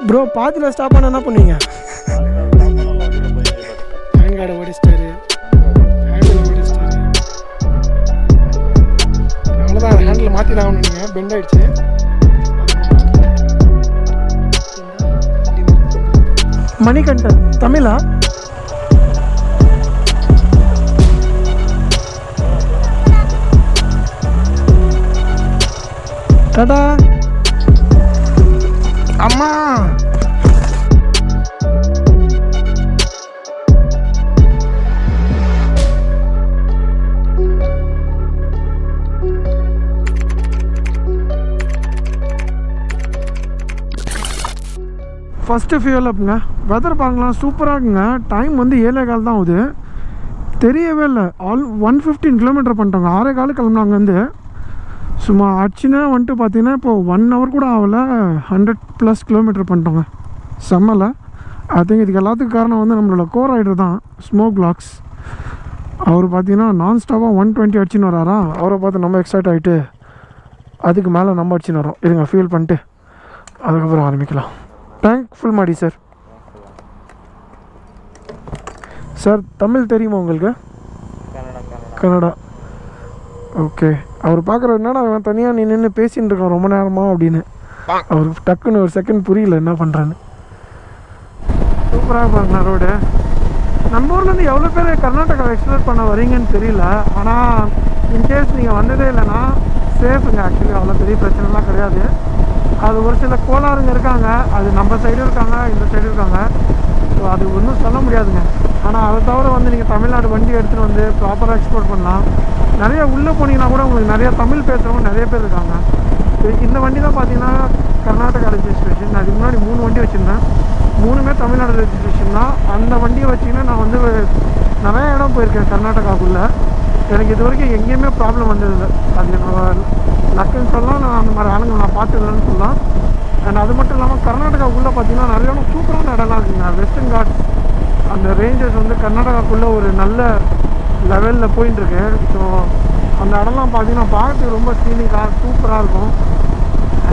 Bro பாதியில் stop பண்ண என்ன பண்ணுவீங்க? ஹேண்ட் கார்டை ஓடிச்சிட்டாரு, ஹேண்டில் ஓடிச்சிட்டாரு. அவ்வளோதான், ஹேண்டில் மாற்றி தான் ஆகணுங்க, பெண்ட் ஆகிடுச்சு. மணிகண்டன் தமிழா? டாடா அம்மா. First fuel அப்புங்க. வெதர் பார்க்கலாம், சூப்பராக இருக்குங்க. டைம் வந்து 7:15 தான் ஆகுது, தெரியவே இல்லை. 115 கிலோமீட்டர் பண்ணிட்டோங்க. 6:15 கிளம்புனாங்க வந்து. சும்மா அச்சுன்னா வந்துட்டு பார்த்தீங்கன்னா இப்போது 1 hour கூட ஆகலை, 100+ கிலோமீட்டர் பண்ணிட்டோங்க. செம்மலை. ஐ திங்க் இதுக்கு எல்லாத்துக்கும் காரணம் வந்து நம்மளோட கோர் ரைடர் தான், ஸ்மோக் பிளாக்ஸ். அவர் பார்த்தீங்கன்னா நான் ஸ்டாப்பாக 120 அடிச்சுன்னு வராரா. அவரை பார்த்து நம்ம எக்ஸைட் ஆகிட்டு அதுக்கு மேலே நம்ம அடிச்சுன்னு வரோம். இருங்க ஃபீல் பண்ணிட்டு அதுக்கப்புறம் ஆரம்பிக்கலாம். டேங்க் ஃபுல் மாடி சார். சார் தமிழ் தெரியுமா உங்களுக்கு? கன்னடா. ஓகே. அவர் பார்க்குற என்னடா அவன் தனியாக நின்று பேசின்னு இருக்கான் ரொம்ப நேரமாக அப்படின்னு. அவருக்கு டக்குன்னு ஒரு செகண்ட் புரியல என்ன பண்ணுறான்னு. சூப்பராக பாருங்க ரோடு. நம்ம ஊர்லேருந்து எவ்வளோ பேர் கர்நாடகாவை எக்ஸ்ப்ளோர் பண்ண வரீங்கன்னு தெரியல. ஆனால் இன்கேஸ் நீங்கள் வந்ததே இல்லைன்னா சேஃபுங்க. ஆக்சுவலி அவ்வளோ பெரிய பிரச்சனைலாம் கிடையாது. அது ஒரு சில கோளாறுங்க இருக்காங்க, அது நம்ம சைடும் இருக்காங்க, இந்த சைடும் இருக்காங்க. ஸோ அது ஒன்றும் சொல்ல முடியாதுங்க. ஆனால் அதை தவிர வந்து நீங்கள் தமிழ்நாடு வண்டி எடுத்துகிட்டு வந்து ப்ராப்பராக எக்ஸ்ப்ளோர் பண்ணலாம். நிறைய உள்ளே போனீங்கன்னா கூட உங்களுக்கு நிறையா தமிழ் பேசுகிறவங்க நிறைய பேர் இருக்காங்க. இந்த வண்டி தான் பார்த்தீங்கன்னா கர்நாடகா ரெஜிஸ்ட்ரேஷன். அதுக்கு முன்னாடி 3 வண்டி வச்சுருந்தேன், 3மே தமிழ்நாடு ரெஜிஸ்ட்ரேஷன் தான். அந்த வண்டியை வச்சிங்கன்னா நான் வந்து நிறைய இடம் போயிருக்கேன் கர்நாடகாவுக்குள்ளே. எனக்கு இது வரைக்கும் எங்கேயுமே ப்ராப்ளம் வந்ததில்லை. அது என்னோட லக்குன்னு சொல்லலாம். நான் அந்த மாதிரி ஆளுங்க நான் பார்த்துக்கிறேன்னு சொல்லலாம். அண்ட் அது மட்டும் இல்லாமல் கர்நாடகாவுக்குள்ளே பார்த்தீங்கன்னா நிறைய சூப்பரான இடம்லாம் இருக்குங்க. வெஸ்டர்ன் காட்ஸ் அந்த ரேஞ்சஸ் வந்து கர்நாடகாவுக்குள்ளே ஒரு நல்ல லெவலில் போயிட்டுருக்கு. ஸோ அந்த இடம்லாம் பார்த்தீங்கன்னா பார்க்கறதுக்கு ரொம்ப சீனிக்காக சூப்பராக இருக்கும்.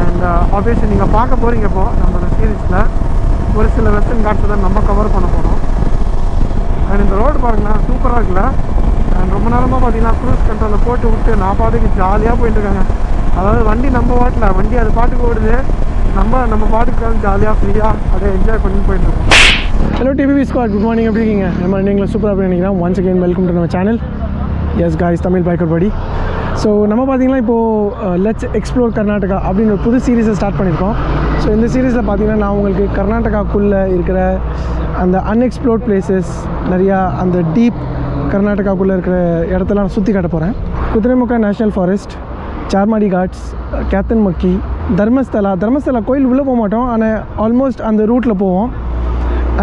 அண்ட் ஆப்வியஸ்லி நீங்கள் பார்க்க போகிறீங்க இப்போது நம்மளோட சீரீஸில் ஒரு சில வெஸ்டர்ன் காட்ஸை தான் நம்ம கவர் பண்ண போகிறோம். அண்ட் இந்த ரோடு பாருங்களேன், சூப்பராக இருக்குல்ல. அண்ட் ரொம்ப நேரமாக பார்த்தீங்கன்னா க்ரூஸ் கண்ட்ரோலில் போட்டு விட்டு நான் பாட்டுக்கு ஜாலியாக போயிட்டுருக்காங்க. அதாவது வண்டி நம்ம பாட்டில், வண்டி அது பாட்டுக்கு ஓடுது, நம்ம பாட்டுக்கு ஜாலியாக ஃப்ரீயாக அதை என்ஜாய் பண்ணி போயிட்டுருக்கோம். Hello TV squad, good morning. எப்படி இருக்கீங்க? நம்ம நீங்களும் சூப்பராக போய் நினைக்கிறேன். ஒன்ஸ் அகெயின் வெல்கம் டு நம்ம channel. S guys, Tamil biker படி. ஸோ நம்ம பார்த்தீங்கன்னா இப்போது லெட்ஸ் எக்ஸ்ப்ளோர் கர்நாடகா அப்படின்னு ஒரு புது சீரீஸை ஸ்டார்ட் பண்ணியிருக்கோம். ஸோ இந்த சீரீஸில் பார்த்தீங்கன்னா நான் உங்களுக்கு கர்நாடகாக்குள்ளே இருக்கிற அந்த அன்எக்ஸ்ப்ளோர்ட் பிளேசஸ், நிறையா அந்த டீப் கர்நாடகாக்குள்ளே இருக்கிற இடத்தெல்லாம் சுற்றி காட்ட போகிறேன். Kudremukh national forest, Charmadi Ghats, kyatanamakki, Dharmasthala கோயில் உள்ளே போக மாட்டோம், ஆனால் ஆல்மோஸ்ட் அந்த ரூட்டில் போவோம்.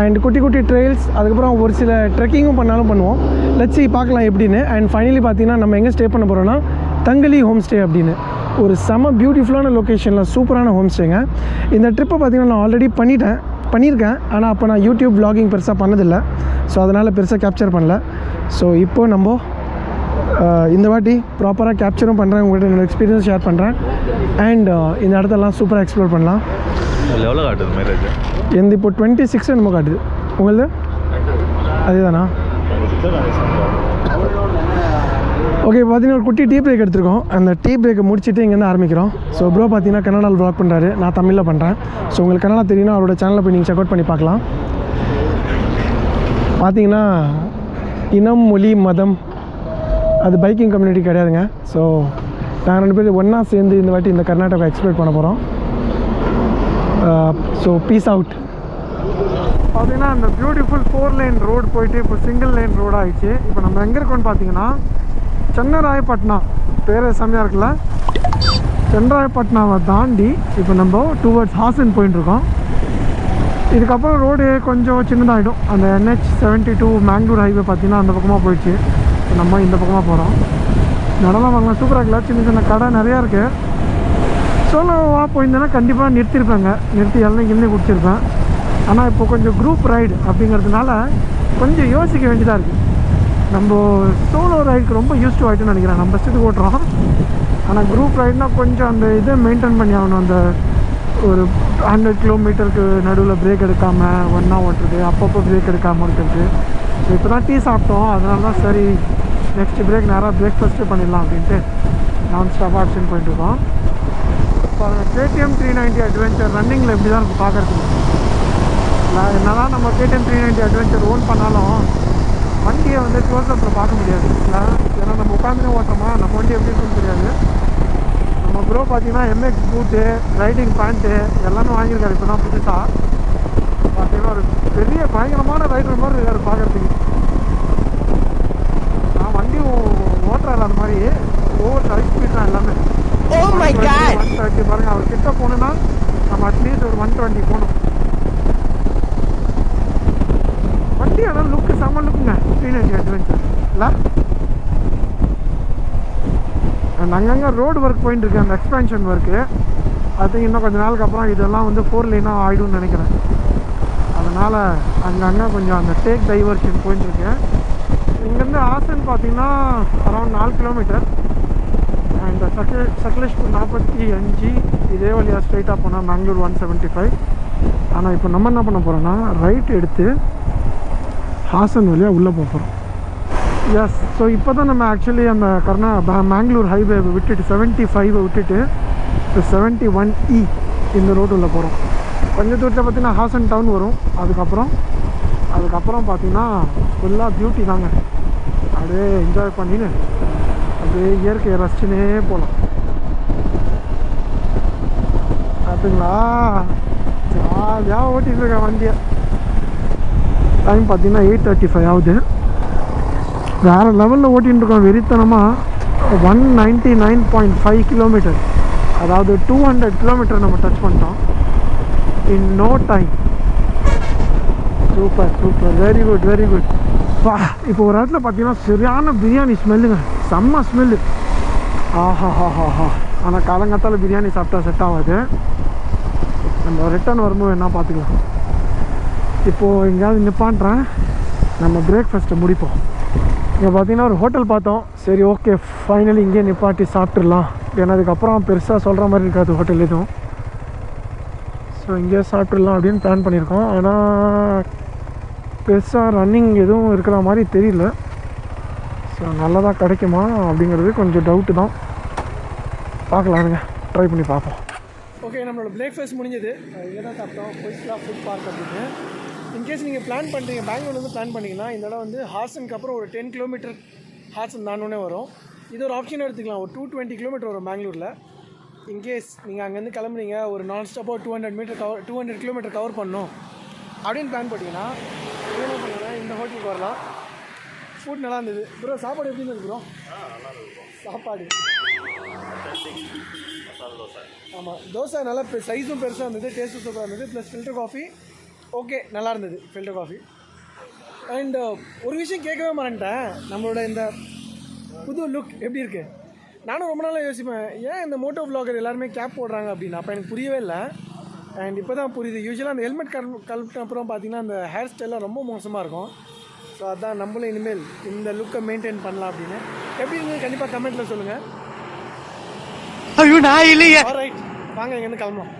அண்ட் குட்டி குட்டி ட்ரெயில்ஸ், அதுக்கப்புறம் ஒரு சில ட்ரெக்கிங்கும் பண்ணாலும் பண்ணுவோம். லட்சி பார்க்கலாம் எப்படின்னு. அண்ட் ஃபைனலி பார்த்தீங்கன்னா நம்ம எங்கே ஸ்டே பண்ண போகிறோன்னா தங்கலி ஹோம் ஸ்டே அப்படின்னு ஒரு செம பியூட்டிஃபுல்லான லொக்கேஷனில் சூப்பரான ஹோம் ஸ்டேங்க. இந்த ட்ரிப்பை பார்த்தீங்கன்னா நான் ஆல்ரெடி பண்ணியிருக்கேன். ஆனால் அப்போ நான் யூடியூப் வ்ளாகிங் பெருசாக பண்ணதில்லை. ஸோ அதனால் பெருசாக கேப்சர் பண்ணல. ஸோ இப்போது நம்ம இந்த வாட்டி ப்ராப்பராக கேப்சரும் பண்ணுறேன், உங்கள்கிட்ட என்னோடய எக்ஸ்பீரியன்ஸ் ஷேர் பண்ணுறேன். அண்ட் இந்த இடத்தெல்லாம் சூப்பராக எக்ஸ்ப்ளோர் பண்ணலாம். எவ்வளோ காட்டுது மேரேஜ்? எந்த இப்போ 26 நம்ம காட்டுது. உங்களது அதேதானா? ஓகே, பார்த்தீங்கன்னா ஒரு குட்டி டீ பிரேக் எடுத்துருக்கோம். அந்த டீ பிரேக்கை முடிச்சுட்டு இங்கேருந்து ஆரம்பிக்கிறோம். ஸோ ப்ரோ பார்த்தீங்கன்னா கன்னடாவில் வ்ளாக் பண்ணுறாரு, நான் தமிழில் பண்ணுறேன். ஸோ உங்களுக்கு கன்னடா தெரியும்னா அவரோட சேனலில் போய் நீங்கள் செக் அவுட் பண்ணி பார்க்கலாம். பார்த்தீங்கன்னா இனம், மொழி, மதம் அது பைக்கிங் கம்யூனிட்டி கிடையாதுங்க. ஸோ நாங்கள் 2 பேர் ஒன்றா சேர்ந்து இந்த வாட்டி இந்த கர்நாடகா எக்ஸ்ப்ளோர் பண்ண போகிறோம். So peace out. பார்த்தீங்கன்னா அந்த பியூட்டிஃபுல் 4 லேன் ரோடு போயிட்டு இப்போ சிங்கிள் லேன் ரோடு ஆகிடுச்சு. இப்போ நம்ம எங்கே இருக்கோன்னு பார்த்தீங்கன்னா சென்னராயப்பட்டினா, பேர் செம்மையாக இருக்குல்ல. சென்னராயப்பட்டினாவை தாண்டி இப்போ நம்ம டுவர்ட்ஸ் ஹாசன் போயிட்டுருக்கோம். இதுக்கப்புறம் ரோடு கொஞ்சம் சின்னதாகிடும். அந்த NH-72 மேங்களூர் ஹைவே பார்த்தீங்கன்னா அந்த பக்கமாக போயிடுச்சு. நம்ம இந்த பக்கமாக போகிறோம். நடலாம் வாங்க, சூப்பராக இருக்குல்ல. சின்ன சின்ன கடை நிறையா இருக்குது. சோலோவாக போயிருந்தேன்னா கண்டிப்பாக நிறுத்திருப்பேங்க, நிறுத்தி இளநீ குடிச்சிருப்பேன். ஆனால் இப்போ கொஞ்சம் குரூப் ரைடு அப்படிங்கிறதுனால கொஞ்சம் யோசிக்க வேண்டியதாக இருக்குது. நம்ம சோலோ ரைடுக்கு ரொம்ப யூஸ்டு ஆகிட்டுன்னு நினைக்கிறேன். நம்ம இஷ்டத்துக்கு ஓட்டுறோம். ஆனால் குரூப் ரைடுனால் கொஞ்சம் அந்த இதை மெயின்டைன் பண்ணி ஆகணும். அந்த ஒரு 100 கிலோமீட்டருக்கு நடுவில் பிரேக் எடுக்காமல் ஒன்றா ஓட்டுறது, அப்பப்போ பிரேக் எடுக்காமல் இருக்கிறது. ஸோ இப்போ தான் டீ சாப்பிட்டோம், அதனால தான் சரி நெக்ஸ்ட் பிரேக் நேராக பிரேக்ஃபாஸ்ட்டே பண்ணிடலாம் அப்படின்ட்டு நான் ஸ்டாப் ஆப்ஷன் போயிட்டுருக்கோம். இப்போ KTM 390 அட்வென்ச்சர் ரன்னிங்கில் எப்படி தான் இருக்குது பார்க்குறதுக்கு. என்னதான் நம்ம KTM 390 அட்வென்ச்சர் ஓன் பண்ணாலும் வண்டியை வந்து க்ளோஸ்அப்பில் பார்க்க முடியாது இல்லை. ஏன்னா நம்ம உட்காந்துனே ஓட்டுறோமா, நம்ம வண்டி எப்படி இருக்குன்னு தெரியாது. நம்ம ப்ரோ பார்த்தீங்கன்னா MX பூட்டு, ரைடிங் பேண்ட்டு எல்லாமே வாங்கியிருக்காரு இப்போ தான் புதுசாக. பார்த்தீங்கன்னா ஒரு பெரிய பயங்கரமான ரைடர் மாதிரி இருக்கார் பார்க்குறதுக்கு. நான் வண்டி ஓட்டுறாரு அந்த மாதிரி ஓவர் ஹை ஸ்பீட் தான் எல்லாமே. 130 பாருங்கள். அவர் கிட்ட போகணுன்னா நம்ம அட்லீஸ்ட் ஒரு 120 போகணும். வண்டி ஆனால் லுக்கு செம்ம லுக்குங்க 390 அட்வென்ச்சர் இல்லை. அண்ட் அங்கங்கே ரோடு ஒர்க் போயிட்டு இருக்கு, அந்த எக்ஸ்பேன்ஷன் ஒர்க்கு. அது இன்னும் கொஞ்சம் நாளுக்கு அப்புறம் இதெல்லாம் வந்து 4 லேனாக ஆகிடும்னு நினைக்கிறேன். அதனால் அங்கங்கே கொஞ்சம் அந்த டேக் டைவர்ஷன் போயிட்டுருக்கு. இங்கேருந்து ஹாசன் பார்த்தீங்கன்னா அரௌண்ட் 4 கிலோமீட்டர். அண்ட் சக்லேஷ்பூர் 45, இதே வழியாக ஸ்ட்ரைட்டாக போனால் பெங்களூர் 175. ஆனால் இப்போ நம்ம என்ன பண்ண போகிறோன்னா ரைட் எடுத்து ஹாசன் வழியாக உள்ளே போகிறோம். எஸ், ஸோ இப்போ தான் நம்ம ஆக்சுவலி அந்த பெங்களூர் ஹைவே விட்டுட்டு 75 விட்டுட்டு இப்போ 71E இந்த ரோடு உள்ளே போகிறோம். கொஞ்சம் தூரத்தில் பார்த்தீங்கன்னா ஹாசன் டவுன் வரும். அதுக்கப்புறம் பார்த்தீங்கன்னா ஃபுல்லாக பியூட்டி தாங்க. அப்படியே என்ஜாய் பண்ணின்னு அப்படியே இயற்கையை ரசிச்சுனே போகலாம். பார்த்துங்களா, ஜாலியாக ஓட்டிகிட்டு இருக்கேன் வண்டியை. டைம் பார்த்தீங்கன்னா 8:35 ஆகுது. வேறு லெவலில் ஓட்டிகிட்டு இருக்கோம் வெறித்தனமாக. 199.5 கிலோமீட்டர், அதாவது 200 கிலோமீட்டர் நம்ம டச் பண்ணிட்டோம் in no time. Super super, very good very good. வா, இப்போ ஒரு இடத்துல பார்த்தீங்கன்னா சரியான பிரியாணி ஸ்மெல்லுங்க, செம்ம ஸ்மெல்லு. ஆஹா. ஆனால் காலங்காத்தால் பிரியாணி சாப்பிட்டா செட் ஆகாது. நம்ம ரிட்டர்ன் வரும்போது என்ன பார்த்துக்கலாம். இப்போது எங்கேயாவது நிப்பான்றேன், நம்ம பிரேக்ஃபாஸ்ட்டை முடிப்போம். இங்கே பார்த்தீங்கன்னா ஒரு ஹோட்டல் பார்த்தோம். சரி ஓகே, ஃபைனலி இங்கேயே நிப்பாட்டி சாப்பிட்றலாம். ஏன்னா அதுக்கப்புறம் பெருசாக சொல்கிற மாதிரி இருக்காது ஹோட்டல் எதுவும். ஸோ இங்கேயே சாப்பிட்றலாம் அப்படின்னு பிளான் பண்ணியிருக்கோம். ஆனால் பெருசாக ரன்னிங் எதுவும் இருக்கிற மாதிரி தெரியல. ஸோ நல்லதாக கிடைக்குமா அப்படிங்கிறது கொஞ்சம் டவுட்டு தான். பார்க்கலானுங்க, ட்ரை பண்ணி பார்ப்போம். ஓகே, நம்மளோட பிரேக்ஃபாஸ்ட் முடிஞ்சது. இங்கே தான் சாப்பிட்டோம், கொய்ஸ்லா ஃபுட் பார்க் அப்படின்னு. இன்கேஸ் நீங்கள் பிளான் பண்ணுறீங்க, பெங்களூர்லேருந்து பிளான் பண்ணிங்கன்னா இந்த இடம் வந்து ஹாசனுக்கு அப்புறம் ஒரு 10 கிலோமீட்டர் ஹாசன் தானோடனே வரும். இது ஒரு ஆப்ஷன் எடுத்துக்கலாம். ஒரு 220 கிலோமீட்டர் வரும் பெங்களூரில். இன்கேஸ் நீங்கள் அங்கேருந்து கிளம்புறீங்க, ஒரு நான் ஸ்டாப்பாக 200 கிலோமீட்டர் கவர் பண்ணணும் அப்படின்னு பிளான் பண்ணிங்கன்னா என்ன பண்ணுங்கன்னா இந்த ஹோட்டலுக்கு வரலாம். ஃபுட் நல்லா இருந்தது. ப்ரோ சாப்பாடு எப்படி இருந்தது ப்ரோ? சாப்பாடு ஆமாம், தோசை நல்லா சைஸும் பெருசாக இருந்தது, டேஸ்ட்டும் சூப்பராக இருந்தது. ப்ளஸ் ஃபில்டர் காஃபி ஓகே நல்லா இருந்தது, ஃபில்டர் காஃபி. அண்ட் ஒரு விஷயம் கேட்கவே மாட்டேன், நம்மளோட இந்த புது லுக் எப்படி இருக்குது? நானும் ரொம்ப நாளாக யோசிப்பேன், ஏன் இந்த மோட்டோ வ்ளாகர் எல்லாருமே கேப் போடுறாங்க அப்படின்னு. அப்போ எனக்கு புரியவே இல்லை. அண்ட் இப்போ தான் புரியுது. யூஸ்வலாக அந்த ஹெல்மெட் கழட்டின அப்புறம் பார்த்தீங்கன்னா அந்த ஹேர் ஸ்டைலாம் ரொம்ப மோசமாக இருக்கும். ஸோ அதான் நம்மளும் இனிமேல் இந்த லுக்கை மெயின்டைன் பண்ணலாம் அப்படின்னு. எப்படி இருந்தது கண்டிப்பாக கமெண்ட்டில் சொல்லுங்கள். ரைட், வாங்க இங்கேருந்து கிளம்பலாம்.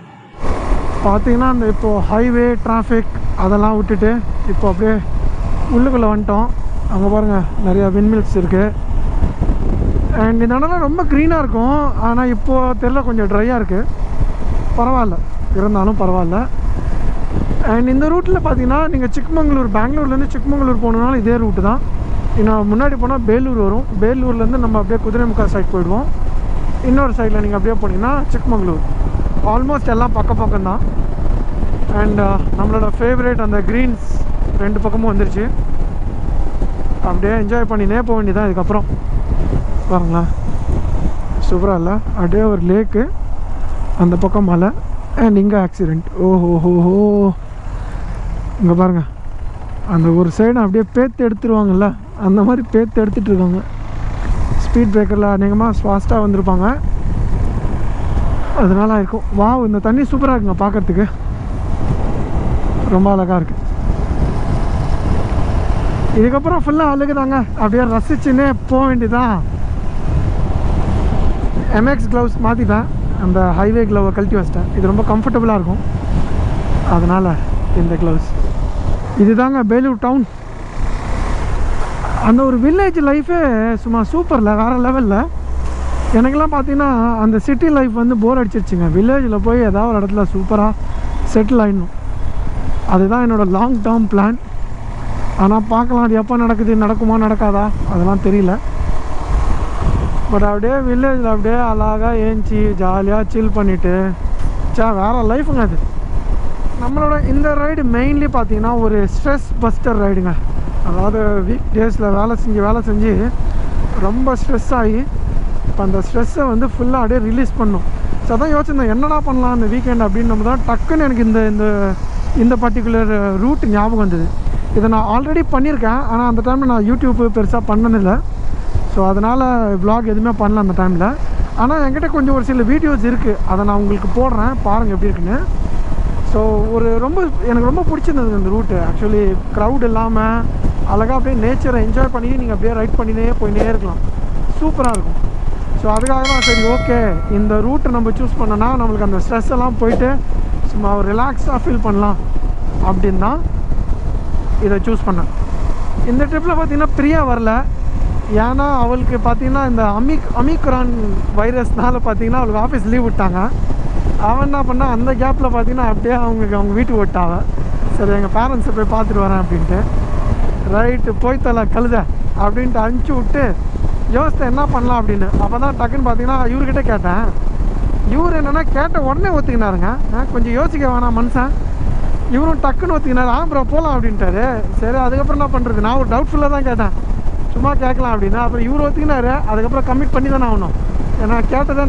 பார்த்தீங்கன்னா அந்த இப்போது ஹைவே டிராஃபிக் அதெல்லாம் விட்டுட்டு இப்போ அப்படியே உள்ளுக்குள்ளே வந்துட்டோம். அங்கே பாருங்கள் நிறையா விண்மில்ஸ் இருக்குது. அண்ட் இந்த இடம்லாம் ரொம்ப க்ரீனாக இருக்கும். ஆனால் இப்போது தெரியல, கொஞ்சம் ட்ரையாக இருக்குது. பரவாயில்ல, இருந்தாலும் பரவாயில்ல. அண்ட் இந்த ரூட்டில் பார்த்தீங்கன்னா நீங்கள் பெங்களூர்லேருந்து சிக்மங்களூர் போகணுன்னாலும் இதே ரூட்டு தான். இன்னும் முன்னாடி போனால் பேலூர் வரும். பேலூர்லேருந்து நம்ம அப்படியே குதிரைமுக்கா சைட் போயிடுவோம். இன்னொரு சைடில் நீங்கள் அப்படியே போனீங்கன்னா சிக்மங்களூர். ஆல்மோஸ்ட் எல்லாம் பக்கம் தான். அண்ட் நம்மளோட ஃபேவரேட் அந்த க்ரீன்ஸ் 2 பக்கமும் வந்துருச்சு. அப்படியே என்ஜாய் பண்ணினே போக வேண்டியதான். இதுக்கப்புறம் பாருங்களேன், சூப்பராக இல்லை? அப்படியே ஒரு லேக்கு, அந்த பக்கம் மலை, அண்ட் இங்கே ஆக்சிடெண்ட். ஓஹோஹோஹோ, இங்கே பாருங்கள், அந்த ஒரு சைடு அப்படியே பேத்து எடுத்துருவாங்கல்ல, அந்த மாதிரி பேத்து எடுத்துகிட்டு இருக்காங்க. ஸ்பீட் பிரேக்கரில் அநேகமாக ஃபாஸ்ட்டாக வந்திருப்பாங்க, அதனால இருக்கும். வாவ், இந்த தண்ணி சூப்பராக இருக்குங்க பார்க்குறதுக்கு, ரொம்ப அழகாக இருக்குது. இதுக்கப்புறம் ஃபுல்லாக அழுகுதாங்க, அப்படியே ரசிச்சுன்னே போக வேண்டியதான். MX க்ளவுஸ் மாற்றிட்டேன். அந்த ஹைவே க்ளவை கழட்டி வச்சிட்டேன். இது ரொம்ப கம்ஃபர்டபுளாக இருக்கும், அதனால் இந்த க்ளவுஸ். இதுதாங்க பேலூர் டவுன். அந்த ஒரு வில்லேஜ் லைஃபே சும்மா சூப்பரில் வேறு லெவலில். எனக்கெல்லாம் பார்த்தீங்கன்னா அந்த சிட்டி லைஃப் வந்து போர் அடிச்சிருச்சுங்க. வில்லேஜில் போய் ஏதாவது ஒரு இடத்துல சூப்பராக செட்டில் ஆகிடணும், அதுதான் என்னோடய லாங் டேர்ம் பிளான். ஆனால் பார்க்கலாம் அது எப்போ நடக்குது, நடக்குமா நடக்காதா அதெல்லாம் தெரியல. பட் அப்படியே வில்லேஜில் அப்படியே அழகாக ஏஞ்சி ஜாலியாக சில் பண்ணிவிட்டு வேறு லைஃபுங்க அது. நம்மளோட இந்த ரைடு மெயின்லி பார்த்தீங்கன்னா ஒரு ஸ்ட்ரெஸ் பஸ்டர் ரைடுங்க. அதாவது வீக் டேஸில் வேலை செஞ்சு ரொம்ப ஸ்ட்ரெஸ் ஆகி இப்போ அந்த ஸ்ட்ரெஸ்ஸை வந்து ஃபுல்லாக அப்படியே ரிலீஸ் பண்ணணும். ஸோ அதான் யோசிச்சிருந்தேன் என்னடா பண்ணலாம் இந்த வீக்கெண்ட் அப்படின்னு. நம்ம தான் டக்குன்னு எனக்கு இந்த பர்டிகுலர் ரூட் ஞாபகம் வந்தது. இதை நான் ஆல்ரெடி பண்ணியிருக்கேன், ஆனால் அந்த டைமில் நான் யூடியூப் பெருசாக பண்ணதில்லை. ஸோ அதனால் வ்ளாக் எதுவுமே பண்ணல அந்த டைமில். ஆனால் என்கிட்ட கொஞ்சம் ஒரு சில வீடியோஸ் இருக்குது, அதை நான் உங்களுக்கு போடுறேன், பாருங்கள் எப்படி இருக்குன்னு. ஸோ எனக்கு ரொம்ப பிடிச்சிருந்தது இந்த ரூட்டு. ஆக்சுவலி க்ரௌட் இல்லாமல் அழகாக அப்படியே நேச்சரை என்ஜாய் பண்ணி நீங்கள் அப்படியே ரைட் பண்ணினே போயினே இருக்கலாம், சூப்பராக இருக்கும். ஸோ அதுக்காக தான் சரி ஓகே இந்த ரூட்டை நம்ம சூஸ் பண்ணோன்னா நம்மளுக்கு அந்த ஸ்ட்ரெஸ் எல்லாம் போயிட்டு சும்மா ஒரு ரிலாக்ஸாக ஃபீல் பண்ணலாம் அப்படின்னு தான் இதை சூஸ் பண்ணேன். இந்த ட்ரிப்பில் பார்த்திங்கன்னா பிரியா வரல, ஏன்னா அவளுக்கு பார்த்திங்கன்னா இந்த அமிக்ரான் வைரஸ்னால் பார்த்திங்கன்னா அவளுக்கு ஆஃபீஸ் லீவ் விட்டாங்க. அவன் என்ன பண்ணால் அந்த கேப்பில் பார்த்திங்கன்னா அப்படியே அவங்க வீட்டுக்கு விட்டாவ. சரி எங்கள் பேரண்ட்ஸை போய் பார்த்துட்டு வரேன் அப்படின்ட்டு ரைட்டு போய் தலை கழுத அப்படின்ட்டு அனுப்பிச்சி விட்டு யோசித்தேன் என்ன பண்ணலாம் அப்படின்னு. அப்போ தான் டக்குன்னு பார்த்தீங்கன்னா இவர்கிட்ட கேட்டேன். இவர் என்னென்னா கேட்ட உடனே ஒத்துக்கினாருங்க, கொஞ்சம் யோசிக்க வேணாம் மனுஷன். இவரும் டக்குன்னு ஒத்துக்கினார், ப்ரோ போகலாம் அப்படின்ட்டாரு. சரி அதுக்கப்புறம் என்ன பண்ணுறது, நான் ஒரு டவுட்ஃபுல்லாக தான் கேட்டேன், சும்மா கேட்கலாம் அப்படின்னு. அப்புறம் இவர் ஒத்துக்கினார், அதுக்கப்புறம் கமிட் பண்ணி தானே ஆகணும். ஏன்னா கேட்டதே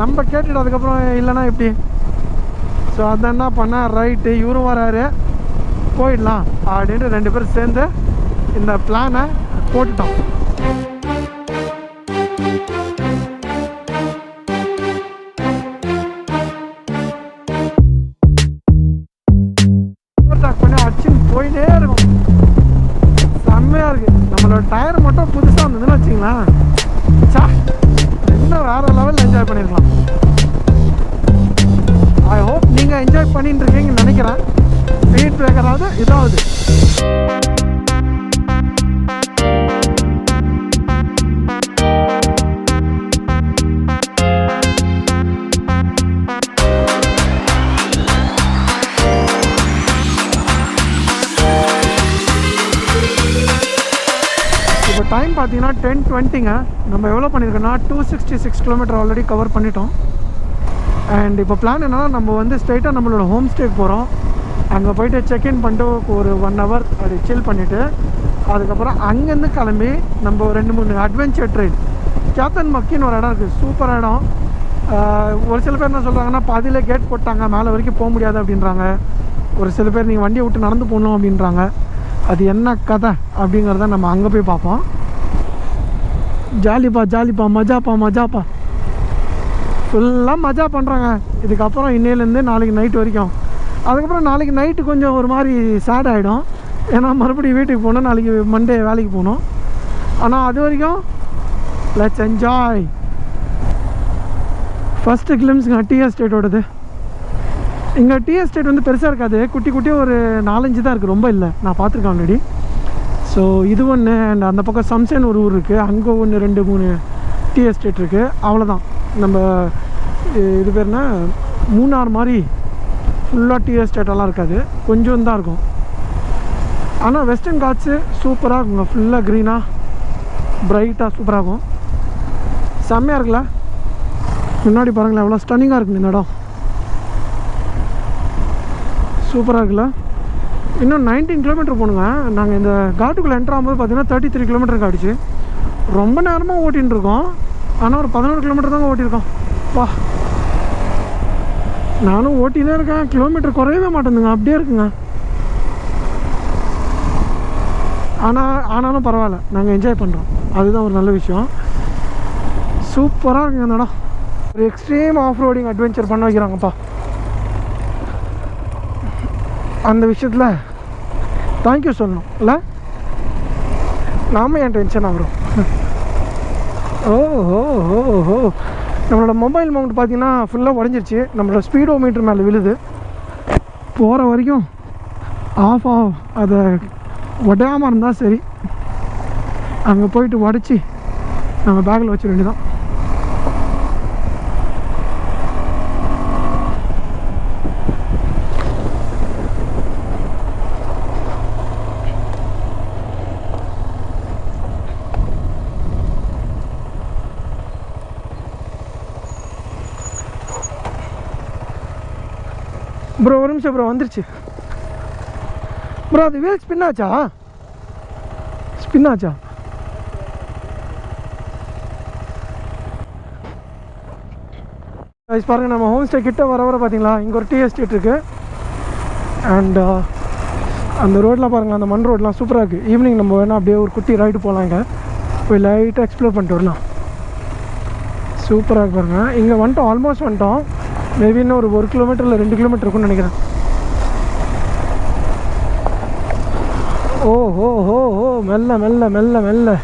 நம்ம கேட்டுட்டு அதுக்கப்புறம் இல்லைன்னா எப்படி. ஸோ அதை என்ன பண்ணேன், ரைட்டு இவரும் வராரு போயிடலாம் அப்படின்ட்டு 2 பேரும் சேர்ந்து இந்த பிளானை போட்டுட்டோம். போயிட்டே இருக்கும், செம்மையாக இருக்குது. நம்மளோட டயர் மட்டும் புதுசாக இருந்ததுன்னு வச்சிங்களேன், இன்னும் வேறு லெவலில் என்ஜாய் பண்ணியிருக்கலாம். ஐ ஹோப் நீங்கள் என்ஜாய் பண்ணிட்டு இருக்கீங்கன்னு நினைக்கிறேன். ஸ்பீட் பிரேக்கராவது இதாவது. இப்போ டைம் பார்த்தீங்கன்னா 10:20ங்க. நம்ம எவ்வளோ பண்ணியிருக்கோன்னா 266 கிலோமீட்டர் ஆல்ரெடி கவர் பண்ணிட்டோம். அண்ட் இப்போ பிளான் என்னென்னா நம்ம வந்து ஸ்ட்ரைட்டாக நம்மளோட ஹோம் ஸ்டேக்கு போகிறோம். அங்கே போய்ட்டு செக்இன் பண்ணிட்டு ஒரு 1 hour அப்படி சில் பண்ணிவிட்டு அதுக்கப்புறம் அங்கேருந்து கிளம்பி நம்ம 2-3 அட்வென்ச்சர் ட்ரெயின். kyatanamakkiன்னு ஒரு இடம் இருக்குது, சூப்பர் இடம். ஒரு சில பேர் என்ன சொல்கிறாங்கன்னா பாதியிலே கேட் போட்டாங்க, மேலே வரைக்கும் போக முடியாது அப்படின்றாங்க. ஒரு சில பேர் நீங்கள் வண்டியை விட்டு நடந்து போகணும் அப்படின்றாங்க. அது என்ன கதை அப்படிங்கிறத நம்ம அங்கே போய் பார்ப்போம். ஜாலிப்பா மஜாப்பா ஃபுல்லாக மஜா பண்ணுறாங்க. இதுக்கப்புறம் இன்னையிலேருந்து நாளைக்கு நைட் வரைக்கும். அதுக்கப்புறம் நாளைக்கு நைட்டு கொஞ்சம் ஒரு மாதிரி சேட் ஆகிடும், ஏன்னா மறுபடியும் வீட்டுக்கு போகணும், நாளைக்கு மண்டே வேலைக்கு போகணும். ஆனால் அது வரைக்கும் லெட்ஸ் என்ஜாய். ஃபஸ்ட்டு கிளிம்ஸுங்க டீ எஸ்டேட்டோடது. இங்கே டீ எஸ்டேட் வந்து பெருசாக இருக்காது, குட்டியாக ஒரு 4-5 தான் இருக்குது, ரொம்ப இல்லை. நான் பார்த்துருக்கேன் ஆல்ரெடி. ஸோ இது ஒன்று. அண்ட் அந்த பக்கம் சம்சேன்னு ஒரு ஊர் இருக்குது, அங்கே 1-2-3 டீ எஸ்டேட் இருக்குது, அவ்வளோதான். நம்ம இது பேர்னா மூணார் மாதிரி ஃபுல்லாக டீ எஸ்டேட்டெல்லாம் இருக்காது, கொஞ்சம் தான் இருக்கும். ஆனால் வெஸ்டர்ன் காட்ஸு சூப்பராக இருக்குங்க, ஃபுல்லாக க்ரீனாக பிரைட்டாக சூப்பராக இருக்கும். செம்மையாக இருக்குல்ல, முன்னாடி பாருங்களேன் எவ்வளோ ஸ்டன்னிங்காக இருக்குங்க இந்த இடம், சூப்பராக இருக்குல்ல. இன்னும் 19 கிலோமீட்டர் போகணுங்க. நாங்கள் இந்த காட்டுக்குள்ளே என்ட்ரு ஆகும்போது பார்த்தீங்கன்னா 33 கிலோமீட்டருக்கு ஆகிடுச்சு. ரொம்ப நேரமாக ஓட்டின்னு இருக்கோம், ஆனால் ஒரு 11 கிலோமீட்டர் தாங்க ஓட்டியிருக்கோம். வா, நானும் ஓட்டினே இருக்கேன், கிலோமீட்டர் குறையவே மாட்டேங்குங்க, அப்படியே இருக்குங்க. ஆனாலும் பரவாயில்ல, நாங்கள் என்ஜாய் பண்ணுறோம், அதுதான் ஒரு நல்ல விஷயம். சூப்பராக இருக்குங்க அந்த இடம். ஒரு எக்ஸ்ட்ரீம் ஆஃப் ரோடிங் அட்வென்ச்சர் பண்ண வைக்கிறாங்கப்பா. அந்த விஷயத்தில் தேங்க்யூ சொல்லணும் இல்லை, நாம என் டென்ஷன் ஆகிறோம். ஓ நம்மளோட மொபைல் மவுண்ட் பார்த்தீங்கன்னா ஃபுல்லாக உடஞ்சிருச்சு. நம்மளோட ஸ்பீடோ மீட்டர் மேலே விழுது. போகிற வரைக்கும் ஆஃப் அதை உடையாமல் இருந்தால் சரி. அங்கே போயிட்டு உடச்சி நம்ம பேக்கில் வச்சிட வேண்டியதான். ப்ரோ ஒரு நிமிஷம் ப்ரோ, வந்துருச்சு ப்ரோ. அது வீல் ஸ்பின் ஆச்சா? பாருங்கள், நம்ம ஹோம் ஸ்டே கிட்ட வர பார்த்தீங்களா, இங்கே ஒரு டீ எஸ்டேட் இருக்குது. அண்ட் அந்த ரோடெலாம் பாருங்கள், அந்த மண் ரோடெலாம் சூப்பராக இருக்குது. ஈவினிங் நம்ம வேணால் அப்படியே ஒரு குட்டி ரைடு போகலாம். இங்கே போய் லைட்டாக எக்ஸ்ப்ளோர் பண்ணிட்டு வரலாம். சூப்பராக இருக்கு பாருங்கள். இங்கே வந்துட்டோம், ஆல்மோஸ்ட் வந்துட்டோம். மேபி இன்னும் ஒரு 1 கிலோமீட்டர் இல்லை 2 கிலோமீட்டர் இருக்குன்னு நினைக்கிறேன். ஓ மெல்ல மெல்ல மெல்ல மெல்ல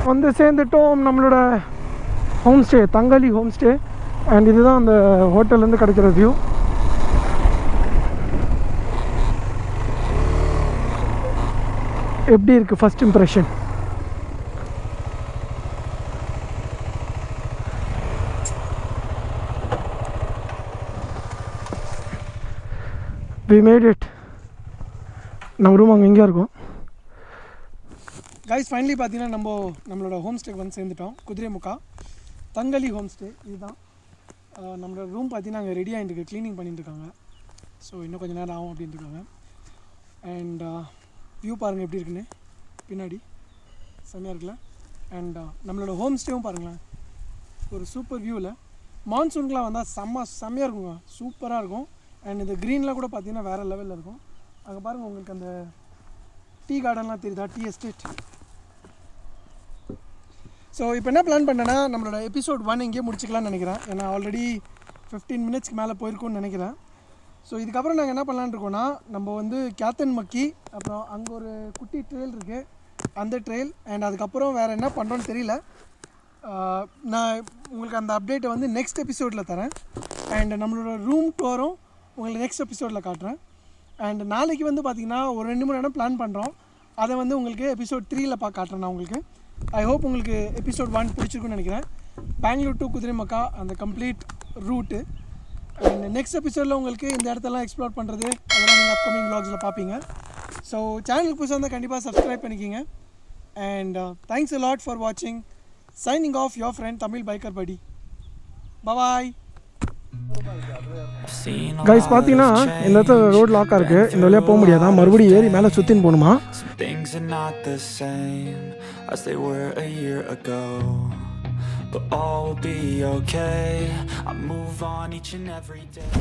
வந்து சேர்ந்துட்டோம் நம்மளோட home stay, Thangali home stay. And இதுதான் அந்த ஹோட்டல்லேருந்து கிடைக்கிற வியூ. எப்படி இருக்குது first impression? we made it. நம்ம ரூம் அங்கே எங்கேயா இருக்கும். கைஸ் ஃபைனலி பார்த்தீங்கன்னா நம்மளோட ஹோம் ஸ்டேக்கு வந்து சேர்ந்துட்டோம். குதிரைமுக்கா தங்காலி ஹோம் ஸ்டே. இதுதான் நம்மளோட ரூம். பார்த்தீங்கன்னா அங்கே ரெடி ஆகிட்டு இருக்கு, க்ளீனிங் பண்ணிட்டு இருக்காங்க. ஸோ இன்னும் கொஞ்சம் நேரம் ஆகும் அப்படின்ட்டு இருக்காங்க. அண்ட் வியூ பாருங்கள் எப்படி இருக்குன்னு, பின்னாடி செம்மையாக இருக்குல்ல. அண்ட் நம்மளோட ஹோம் ஸ்டேவும் பாருங்களேன், ஒரு சூப்பர் வியூவில். மான்சூனுக்குலாம் வந்தால் செம்மையாக இருக்குங்க, சூப்பராக இருக்கும். அண்ட் இந்த க்ரீன்லாம் கூட பார்த்தீங்கன்னா வேறு லெவலில் இருக்கும். அங்கே பாருங்கள், உங்களுக்கு அந்த டீ கார்டன்லாம் தெரியுதா, டீ எஸ்டேட். ஸோ இப்போ என்ன பிளான் பண்ணேன்னா, நம்மளோட எபிசோட் 1 இங்கேயே முடிச்சிக்கலாம்னு நினைக்கிறேன். ஏன்னா ஆல்ரெடி 15 மினிட்ஸ்க்கு மேலே போயிருக்கும்னு நினைக்கிறேன். ஸோ இதுக்கப்புறம் நாங்கள் என்ன பண்ணலான்னு இருக்கோன்னா, நம்ம வந்து kyatanamakki, அப்புறம் அங்கே ஒரு குட்டி ட்ரெயில் இருக்குது, அந்த ட்ரெயில். அண்ட் அதுக்கப்புறம் வேறு என்ன பண்ணுறோன்னு தெரியல. நான் உங்களுக்கு அந்த அப்டேட்டை வந்து நெக்ஸ்ட் எபிசோடில் தரேன். அண்ட் நம்மளோட ரூம் டூரும் உங்களுக்கு நெக்ஸ்ட் எபிசோடில் காட்டுறேன். அண்ட் நாளைக்கு வந்து பார்த்திங்கன்னா ஒரு 2-3 இடம் பிளான் பண்ணுறோம். அதை வந்து உங்களுக்கு எபிசோட் 3ல் காட்டுறேன் நான் உங்களுக்கு. ஐ ஹோப் உங்களுக்கு எபிசோட் 1 பிடிச்சிருக்குன்னு நினைக்கிறேன். பெங்களூர் டு குதிரைமுக்கா அந்த கம்ப்ளீட் ரூட்டு. அண்ட் நெக்ஸ்ட் எபிசோடில் உங்களுக்கு இந்த இடத்தெல்லாம் எக்ஸ்ப்ளோர் பண்ணுறது அதெல்லாம் நீங்கள் அப்கமிங் வ்ளாக்ஸில் பார்ப்பீங்க. ஸோ சேனலுக்கு புதுசாக இருந்தால் கண்டிப்பாக சப்ஸ்கிரைப் பண்ணிக்கிங்க. And thanks a lot for watching. Signing off, your friend Tamil biker buddy. Bye-bye. Guys பார்த்தீங்கன்னா இந்த இடத்துல ரோட் லாக்காக இருக்குது, இந்த வழியாக போக முடியாதான், மறுபடியும் ஏறி மேலே சுற்றின்னு போகணுமா. Things are not the same as they were a year ago, but all will be okay. I move on each and every day.